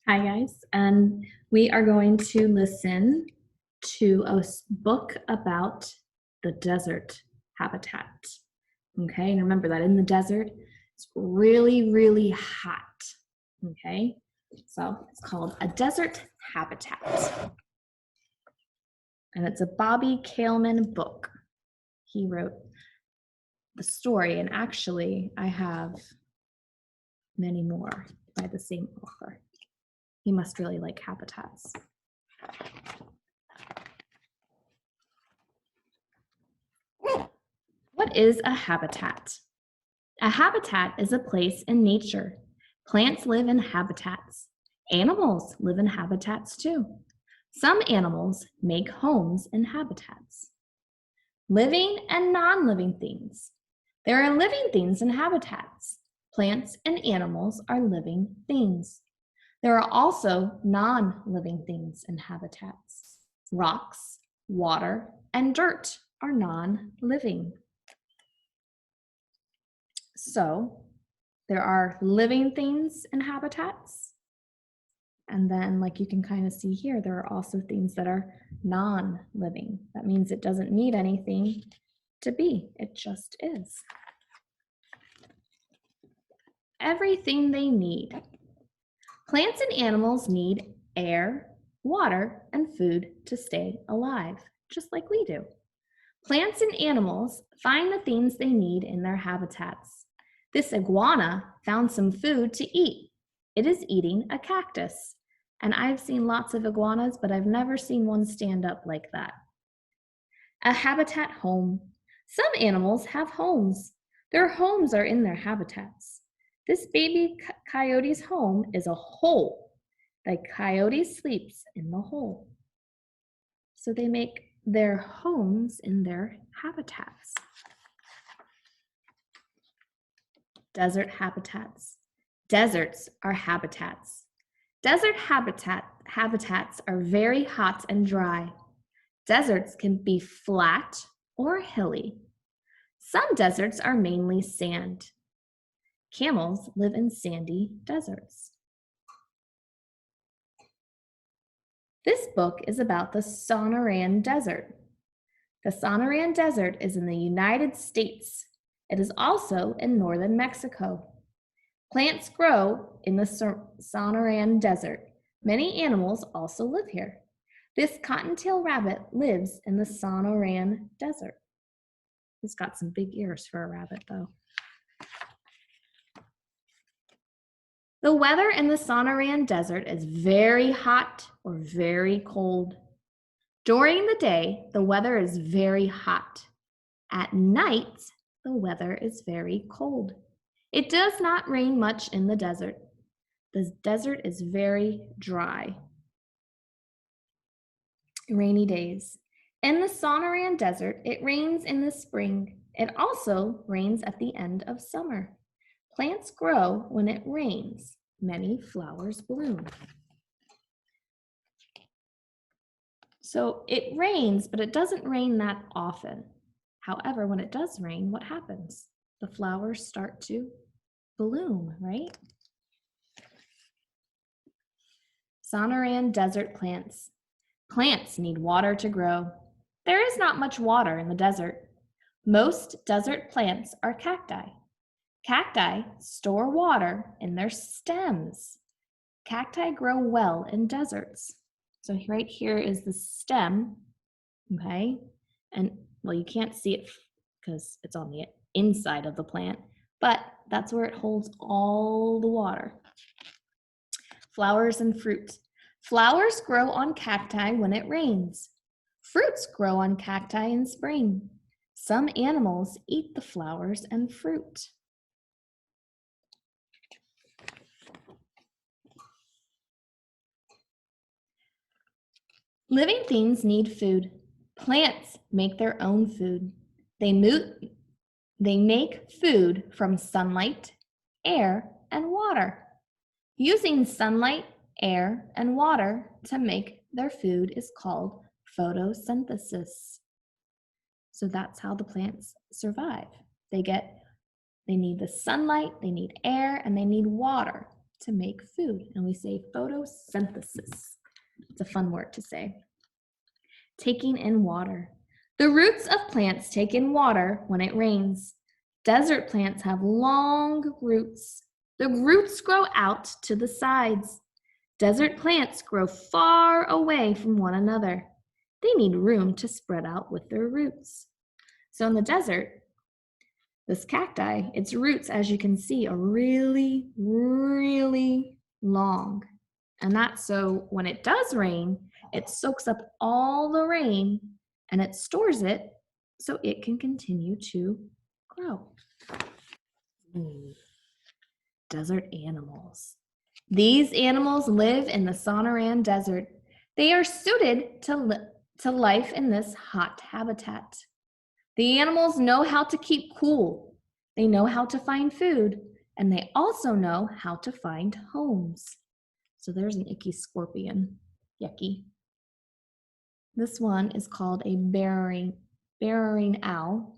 Hi guys, and we are going to listen to a book about the desert habitat. Okay, and remember that in the desert, it's really, really hot. Okay, so it's called A Desert Habitat, and it's a Bobby Kailman book. He wrote the story, and actually, I have many more by the same author. He must really like habitats. What is a habitat? A habitat is a place in nature. Plants live in habitats. Animals live in habitats too. Some animals make homes in habitats. Living and non-living things. There are living things in habitats. Plants and animals are living things. There are also non-living things in habitats. Rocks, water, and dirt are non-living. So there are living things in habitats. And then, like you can kind of see here, there are also things that are non-living. That means it doesn't need anything to be, it just is. Everything they need. Plants and animals need air, water, and food to stay alive, just like we do. Plants and animals find the things they need in their habitats. This iguana found some food to eat. It is eating a cactus. And I've seen lots of iguanas, but I've never seen one stand up like that. A habitat home. Some animals have homes. Their homes are in their habitats. This baby coyote's home is a hole. The coyote sleeps in the hole. So they make their homes in their habitats. Desert habitats. Deserts are habitats. Desert habitats are very hot and dry. Deserts can be flat or hilly. Some deserts are mainly sand. Camels live in sandy deserts. This book is about the Sonoran Desert. The Sonoran Desert is in the United States. It is also in northern Mexico. Plants grow in the Sonoran Desert. Many animals also live here. This cottontail rabbit lives in the Sonoran Desert. He's got some big ears for a rabbit, though. The weather in the Sonoran Desert is very hot or very cold. During the day, the weather is very hot. At night, the weather is very cold. It does not rain much in the desert. The desert is very dry. Rainy days. In the Sonoran Desert, it rains in the spring. It also rains at the end of summer. Plants grow when it rains. Many flowers bloom. So it rains, but it doesn't rain that often. However, when it does rain, what happens? The flowers start to bloom, right? Sonoran desert plants. Plants need water to grow. There is not much water in the desert. Most desert plants are cacti. Cacti store water in their stems. Cacti grow well in deserts. So right here is the stem, okay? And well, you can't see it because it's on the inside of the plant, but that's where it holds all the water. Flowers and fruit. Flowers grow on cacti when it rains. Fruits grow on cacti in spring. Some animals eat the flowers and fruit. Living things need food. Plants make their own food. They make food from sunlight, air, and water. Using sunlight, air, and water to make their food is called photosynthesis. So that's how the plants survive. They need the sunlight, they need air, and they need water to make food. And we say photosynthesis. It's a fun word to say. Taking in water. The roots of plants take in water when it rains. Desert plants have long roots. The roots grow out to the sides. Desert plants grow far away from one another. They need room to spread out with their roots. So in the desert, this cacti, its roots, as you can see, are really, really long. And that's so when it does rain, it soaks up all the rain and it stores it so it can continue to grow. Desert animals. These animals live in the Sonoran Desert. They are suited to life in this hot habitat. The animals know how to keep cool. They know how to find food, and they also know how to find homes. So there's an icky scorpion. Yucky. This one is called a burrowing owl,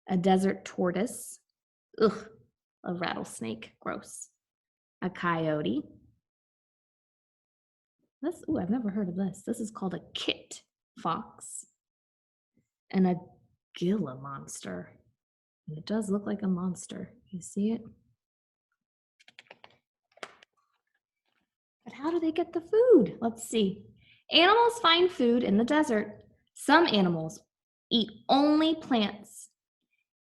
a desert tortoise, ugh, a rattlesnake, gross, a coyote. I've never heard of this. This is called a kit fox, and a Gila monster. And it does look like a monster. You see it? But how do they get the food? Let's see. Animals find food in the desert. Some animals eat only plants.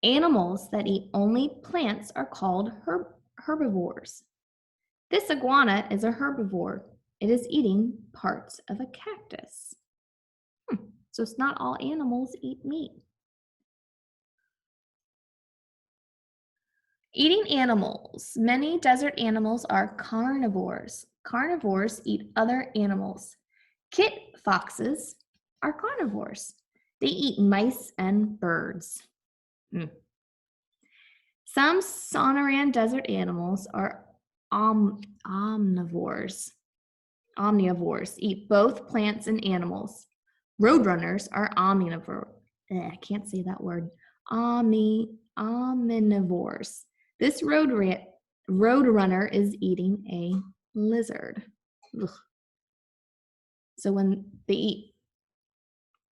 Animals that eat only plants are called herbivores. This iguana is a herbivore. It is eating parts of a cactus. So it's not all animals eat meat. Eating animals. Many desert animals are carnivores. Carnivores eat other animals. Kit foxes are carnivores. They eat mice and birds. Some Sonoran desert animals are omnivores. Omnivores eat both plants and animals. Roadrunners are omnivore. I can't say that word. Omnivores. This roadrunner is eating a lizard. Ugh. So when they eat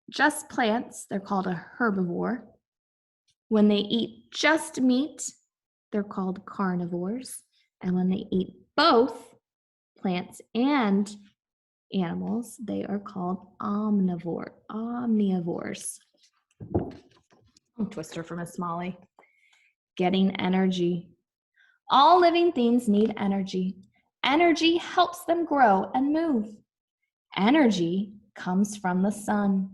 just plants, they're called a herbivore. When they eat just meat, they're called carnivores. And when they eat both plants and animals, they are called omnivores. Twister from a Smalley. Getting energy. All living things need energy. Energy helps them grow and move. Energy comes from the sun.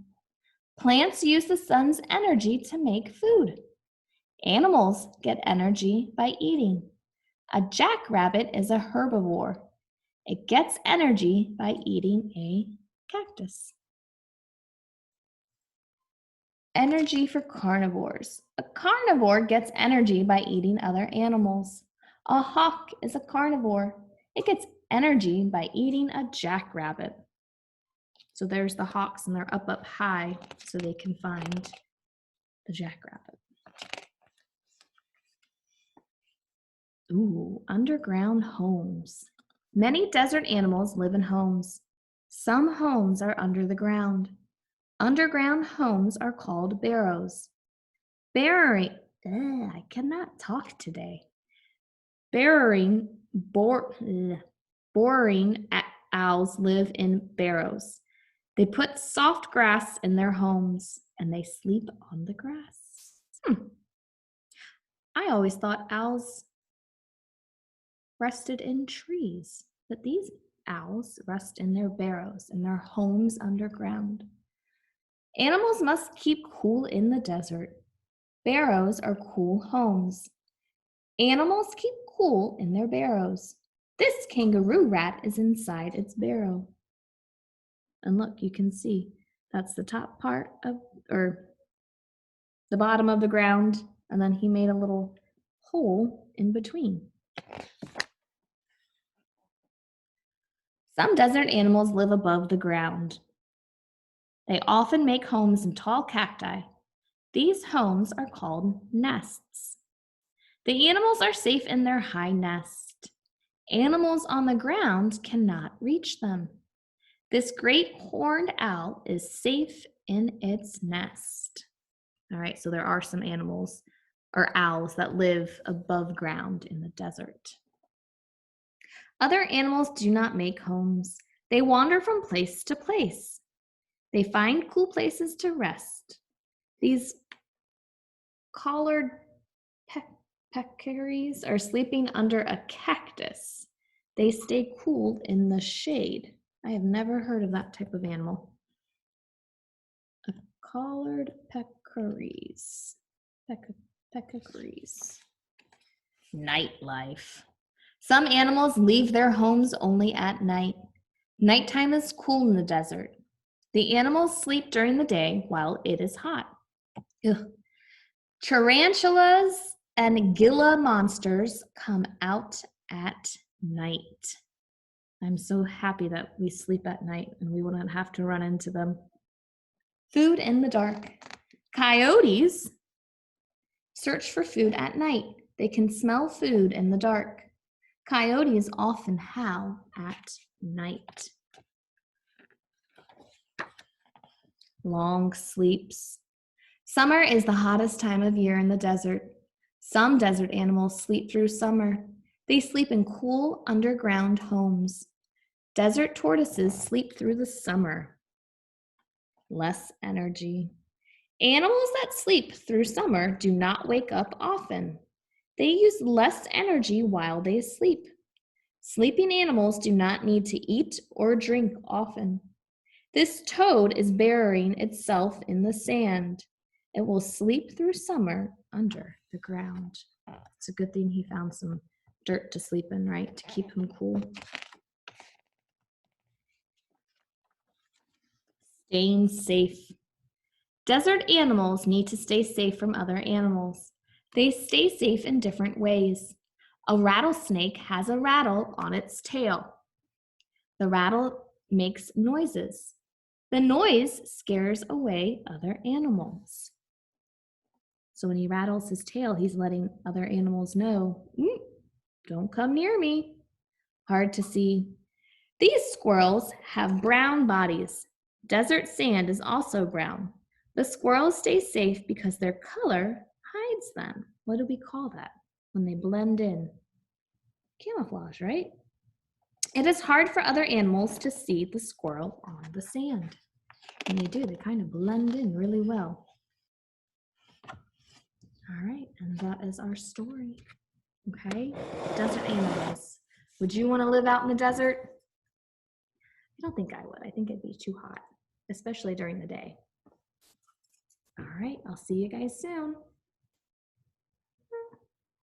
Plants use the sun's energy to make food. Animals get energy by eating. A jackrabbit is a herbivore. It gets energy by eating a cactus. Energy for carnivores. A carnivore gets energy by eating other animals. A hawk is a carnivore. It gets energy by eating a jackrabbit. So there's the hawks, and they're up high so they can find the jackrabbit. Ooh, underground homes. Many desert animals live in homes. Some homes are under the ground. Underground homes are called burrows. I cannot talk today. Boring owls live in burrows. They put soft grass in their homes and they sleep on the grass. I always thought owls rested in trees, but these owls rest in their burrows, in their homes underground. Animals must keep cool in the desert. Burrows are cool homes. Animals keep cool in their burrows. This kangaroo rat is inside its burrow. And look, you can see that's the top part of, or the bottom of the ground, and then he made a little hole in between. Some desert animals live above the ground. They often make homes in tall cacti. These homes are called nests. The animals are safe in their high nest. Animals on the ground cannot reach them. This great horned owl is safe in its nest. All right, so there are some animals or owls that live above ground in the desert. Other animals do not make homes. They wander from place to place. They find cool places to rest. These collared peccaries are sleeping under a cactus. They stay cool in the shade. I have never heard of that type of animal. A collared peccaries. Peccaries. Nightlife. Some animals leave their homes only at night. Nighttime is cool in the desert. The animals sleep during the day while it is hot. Ugh. Tarantulas and Gila monsters come out at night. I'm so happy that we sleep at night and we wouldn't have to run into them. Food in the dark. Coyotes search for food at night. They can smell food in the dark. Coyotes often howl at night. Long sleeps. Summer is the hottest time of year in the desert. Some desert animals sleep through summer. They sleep in cool underground homes. Desert tortoises sleep through the summer. Less energy. Animals that sleep through summer do not wake up often. They use less energy while they sleep. Sleeping animals do not need to eat or drink often. This toad is burying itself in the sand. It will sleep through summer under the ground. It's a good thing he found some dirt to sleep in, right? To keep him cool. Staying safe. Desert animals need to stay safe from other animals. They stay safe in different ways. A rattlesnake has a rattle on its tail. The rattle makes noises. The noise scares away other animals. So when he rattles his tail, he's letting other animals know, don't come near me. Hard to see. These squirrels have brown bodies. Desert sand is also brown. The squirrels stay safe because their color hides them. What do we call that when they blend in? Camouflage, right? It is hard for other animals to see the squirrel on the sand. And they do, they kind of blend in really well. All right, and that is our story. Okay, desert animals. Would you want to live out in the desert? I don't think I would. I think it'd be too hot, especially during the day. All right, I'll see you guys soon.